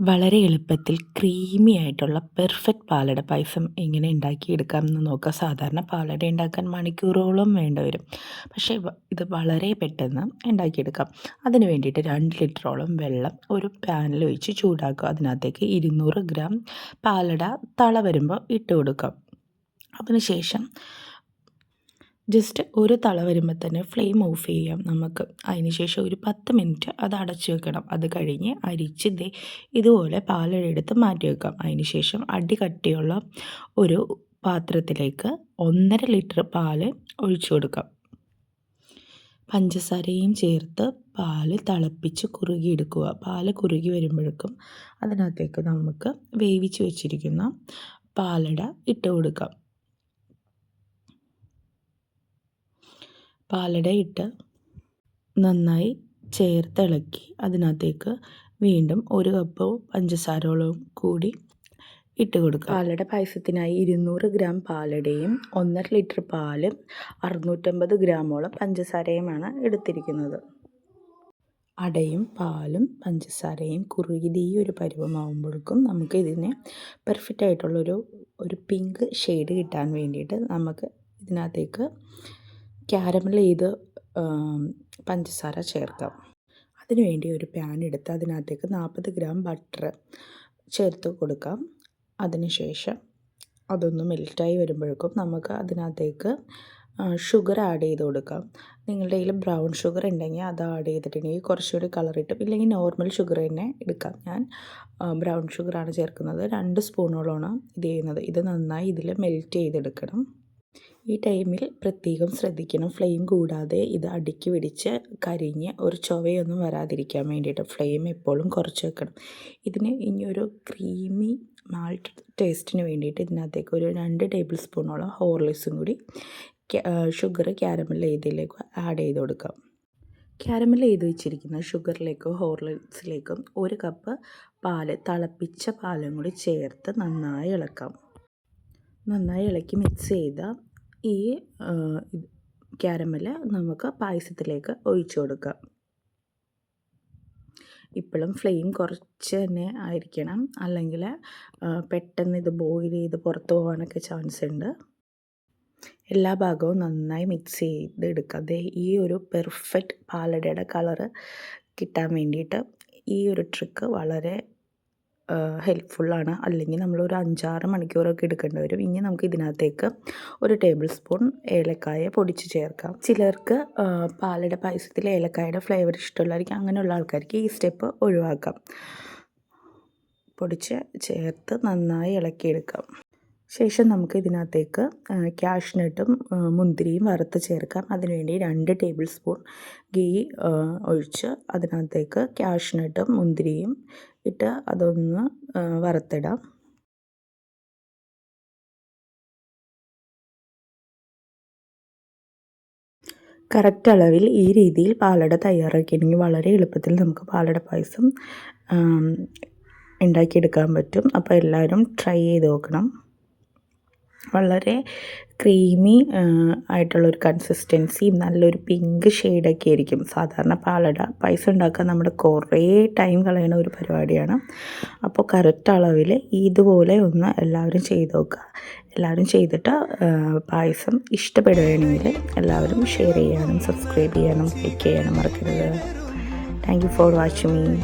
വളരെ എളുപ്പത്തിൽ ക്രീമി ആയിട്ടുള്ള പെർഫെക്റ്റ് പാലട പായസം എങ്ങനെ ഉണ്ടാക്കിയെടുക്കാമെന്ന് നോക്കാം. സാധാരണ പാലട ഉണ്ടാക്കാൻ മണിക്കൂറോളം വേണ്ടി വരും. പക്ഷേ ഇത് വളരെ പെട്ടെന്ന് ഉണ്ടാക്കിയെടുക്കാം. അതിന് വേണ്ടിയിട്ട് 2 ലിറ്ററോളം വെള്ളം ഒരു പാനിൽ ഒഴിച്ച് ചൂടാക്കുക. അതിനകത്തേക്ക് 200 ഗ്രാം പാലട തള വരുമ്പോൾ ഇട്ട് കൊടുക്കാം. അതിനുശേഷം ജസ്റ്റ് ഒരു തള വരുമ്പോൾ തന്നെ ഫ്ലെയിം ഓഫ് ചെയ്യാം നമുക്ക്. അതിന് ശേഷം ഒരു 10 മിനിറ്റ് അത് അടച്ചു വെക്കണം. അത് കഴിഞ്ഞ് അരിച്ച് ഇതുപോലെ പാലെടുത്ത് മാറ്റി വെക്കാം. അതിന് ശേഷം അടി കട്ടിയുള്ള ഒരു പാത്രത്തിലേക്ക് 1.5 ലിറ്റർ പാല് ഒഴിച്ചു കൊടുക്കാം. പഞ്ചസാരയും ചേർത്ത് പാല് തിളപ്പിച്ച് കുറുകിയെടുക്കുക. പാല് കുറുകി വരുമ്പോഴേക്കും അതിനകത്തേക്ക് നമുക്ക് വേവിച്ച് വെച്ചിരിക്കുന്ന പാലട ഇട്ട് കൊടുക്കാം. പാലട ഇട്ട് നന്നായി ചേർത്തിളക്കി അതിനകത്തേക്ക് വീണ്ടും 1 കപ്പ് പഞ്ചസാരയോളം കൂടി ഇട്ട് കൊടുക്കുക. പാലട പായസത്തിനായി 200 ഗ്രാം പാലടയും 1.5 ലിറ്റർ പാലും 650 ഗ്രാമോളം പഞ്ചസാരയുമാണ് എടുത്തിരിക്കുന്നത്. അടയും പാലും പഞ്ചസാരയും കുറുകി ഒരു പരുവമാകുമ്പോഴേക്കും നമുക്ക് ഇതിനെ പെർഫെക്റ്റ് ആയിട്ടുള്ളൊരു പിങ്ക് ഷെയ്ഡ് കിട്ടാൻ വേണ്ടിയിട്ട് നമുക്ക് ഇതിനകത്തേക്ക് ക്യാരമൽ ചെയ്ത് പഞ്ചസാര ചേർക്കാം. അതിനുവേണ്ടി ഒരു പാൻ എടുത്ത് അതിനകത്തേക്ക് 40 ഗ്രാം ബട്ടർ ചേർത്ത് കൊടുക്കാം. അതിനുശേഷം അതൊന്ന് മെൽറ്റായി വരുമ്പോഴേക്കും നമുക്ക് അതിനകത്തേക്ക് ഷുഗർ ആഡ് ചെയ്ത് കൊടുക്കാം. നിങ്ങളുടെ കയ്യിൽ ബ്രൗൺ ഷുഗർ ഉണ്ടെങ്കിൽ അത് ആഡ് ചെയ്തിട്ടുണ്ടെങ്കിൽ കുറച്ചുകൂടി കളർ കിട്ടും. ഇല്ലെങ്കിൽ നോർമൽ ഷുഗർ തന്നെ എടുക്കാം. ഞാൻ ബ്രൗൺ ഷുഗറാണ് ചേർക്കുന്നത്. 2 സ്പൂണോളമാണ് ഇത് ചെയ്യുന്നത്. ഇത് നന്നായി ഇതിൽ മെൽറ്റ് ചെയ്തെടുക്കണം. ഈ ടൈമിൽ പ്രത്യേകം ശ്രദ്ധിക്കണം, ഫ്ലെയിം കൂടാതെ ഇത് അടിക്ക് പിടിച്ച് കരിഞ്ഞ് ഒരു ചൊവയൊന്നും വരാതിരിക്കാൻ വേണ്ടിയിട്ട് ഫ്ലെയിം എപ്പോഴും കുറച്ച് വെക്കണം. ഇതിന് ഇനിയൊരു ക്രീമി മാൾട്ട് ടേസ്റ്റിന് വേണ്ടിയിട്ട് ഇതിനകത്തേക്ക് ഒരു 2 ടേബിൾ സ്പൂണോളം ഹോർലിക്സും കൂടി ഷുഗർ ക്യാരമൽ ചെയ്തതിലേക്ക് ആഡ് ചെയ്ത് കൊടുക്കാം. ക്യാരമൽ ചെയ്ത് വെച്ചിരിക്കുന്ന ഷുഗറിലേക്കും ഹോർലിക്സിലേക്കും 1 കപ്പ് പാല്, തിളപ്പിച്ച പാലും കൂടി ചേർത്ത് നന്നായി ഇളക്കാം. നന്നായി ഇളക്കി മിക്സ് ചെയ്ത ഈ ക്യാരമൽ നമുക്ക് പായസത്തിലേക്ക് ഒഴിച്ചു കൊടുക്കാം. ഇപ്പോഴും ഫ്ലെയിം കുറച്ച് തന്നെ ആയിരിക്കണം, അല്ലെങ്കിൽ പെട്ടെന്ന് ഇത് ബോയിൽ ചെയ്ത് പുറത്ത് പോകാനൊക്കെ ചാൻസ് ഉണ്ട്. എല്ലാ ഭാഗവും നന്നായി മിക്സ് ചെയ്തെടുക്കുക. ഈ ഒരു പെർഫെക്റ്റ് പാലടയുടെ കളറ് കിട്ടാൻ വേണ്ടിയിട്ട് ഈ ഒരു ട്രിക്ക് വളരെ ഹെൽപ്ഫുള്ളാണ്. അല്ലെങ്കിൽ നമ്മളൊരു 5-6 മണിക്കൂറൊക്കെ എടുക്കേണ്ടി വരും. ഇനി നമുക്ക് ഇതിനകത്തേക്ക് 1 ടേബിൾ സ്പൂൺ ഏലക്കായ പൊടിച്ച് ചേർക്കാം. ചിലർക്ക് പാലട പായസത്തിൽ ഏലക്കായയുടെ ഫ്ലേവർ ഇഷ്ടമുള്ളതായിരിക്കും. അങ്ങനെയുള്ള ആൾക്കാർക്ക് ഈ സ്റ്റെപ്പ് ഒഴിവാക്കാം. പൊടിച്ച് ചേർത്ത് നന്നായി ഇളക്കിയെടുക്കാം. ശേഷം നമുക്ക് ഇതിനകത്തേക്ക് കാഷ്നട്ടും മുന്തിരിയും വറുത്ത് ചേർക്കാം. അതിനുവേണ്ടി 2 ടേബിൾ സ്പൂൺ ഗീ ഒഴിച്ച് അതിനകത്തേക്ക് കാഷ്നട്ടും മുന്തിരിയും ഇട്ട് അതൊന്ന് വറുത്തിടാം. കറക്റ്റ് അളവിൽ ഈ രീതിയിൽ പാലട തയ്യാറാക്കിയിട്ടുണ്ടെങ്കിൽ വളരെ എളുപ്പത്തിൽ നമുക്ക് പാലട പായസം ഉണ്ടാക്കിയെടുക്കാൻ പറ്റും. അപ്പോൾ എല്ലാവരും ട്രൈ ചെയ്ത് നോക്കണം. വളരെ ക്രീമി ആയിട്ടുള്ളൊരു കൺസിസ്റ്റൻസിയും നല്ലൊരു പിങ്ക് ഷെയ്ഡൊക്കെ ആയിരിക്കും. സാധാരണ പാലട പായസം ഉണ്ടാക്കാൻ നമ്മുടെ കുറേ ടൈം കളയുന്ന ഒരു പരിപാടിയാണ്. അപ്പോൾ കറക്റ്റ് അളവിൽ ഇതുപോലെ ഒന്ന് എല്ലാവരും ചെയ്ത് നോക്കുക. എല്ലാവരും ചെയ്തിട്ട് പായസം ഇഷ്ടപ്പെടുകയാണെങ്കിൽ എല്ലാവരും ഷെയർ ചെയ്യാനും സബ്സ്ക്രൈബ് ചെയ്യാനും ലൈക്ക് ചെയ്യാനും മറക്കരുത്. Thank you for watching me.